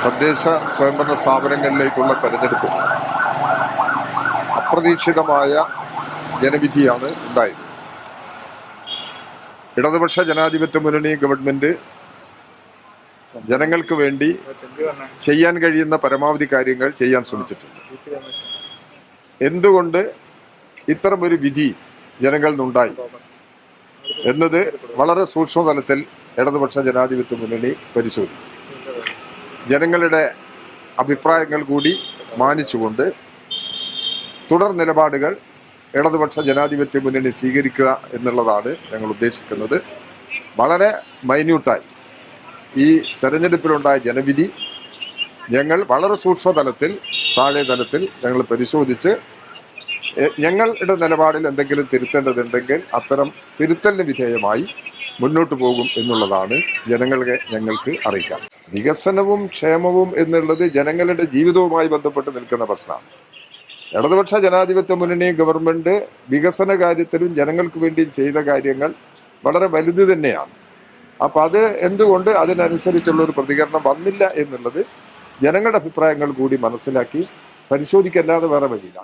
തദ്ദേശ സ്വയംഭരണ സ്ഥാപനങ്ങളിലേക്കുള്ള തെരഞ്ഞെടുപ്പ് അപ്രതീക്ഷിതമായ ജനവിധിയാണ് ഉണ്ടായത്. ഇടതുപക്ഷ ജനാധിപത്യ മുന്നണി ഗവൺമെന്റ് ജനങ്ങൾക്ക് വേണ്ടി ചെയ്യാൻ കഴിയുന്ന പരമാവധി കാര്യങ്ങൾ ചെയ്യാൻ ശ്രമിച്ചിട്ടുണ്ട്. എന്തുകൊണ്ട് ഇത്തരമൊരു വിധി ജനങ്ങളിൽ നിന്നുണ്ടായി എന്നത് വളരെ സൂക്ഷ്മതലത്തിൽ ഇടതുപക്ഷ ജനാധിപത്യ മുന്നണി പരിശോധിക്കും. ജനങ്ങളുടെ അഭിപ്രായങ്ങൾ കൂടി മാനിച്ചുകൊണ്ട് തുടർ നിലപാടുകൾ ഇടതുപക്ഷ ജനാധിപത്യ മുന്നണി സ്വീകരിക്കുക എന്നുള്ളതാണ് ഞങ്ങൾ ഉദ്ദേശിക്കുന്നത്. വളരെ മൈന്യൂട്ടായി ഈ തെരഞ്ഞെടുപ്പിലുണ്ടായ ജനവിധി ഞങ്ങൾ വളരെ സൂക്ഷ്മതലത്തിൽ, താഴെ തലത്തിൽ ഞങ്ങൾ പരിശോധിച്ച് ഞങ്ങളുടെ നിലപാടിൽ എന്തെങ്കിലും തിരുത്തേണ്ടതുണ്ടെങ്കിൽ അത്തരം തിരുത്തലിന് വിധേയമായി മുന്നോട്ട് പോകും എന്നുള്ളതാണ് ജനങ്ങളെ ഞങ്ങൾക്ക് അറിയിക്കാം. വികസനവും ക്ഷേമവും എന്നുള്ളത് ജനങ്ങളുടെ ജീവിതവുമായി ബന്ധപ്പെട്ട് നിൽക്കുന്ന പ്രശ്നമാണ്. ഇടതുപക്ഷ ജനാധിപത്യ മുന്നണി ഗവൺമെന്റ് വികസന കാര്യത്തിലും ജനങ്ങൾക്ക് വേണ്ടി ചെയ്ത കാര്യങ്ങൾ വളരെ വലുത് തന്നെയാണ്. അപ്പം അത് എന്തുകൊണ്ട് അതിനനുസരിച്ചുള്ള ഒരു പ്രതികരണം വന്നില്ല എന്നുള്ളത് ജനങ്ങളുടെ അഭിപ്രായങ്ങൾ കൂടി മനസ്സിലാക്കി പരിശോധിക്കല്ലാതെ വേറെ വഴിയില്ല.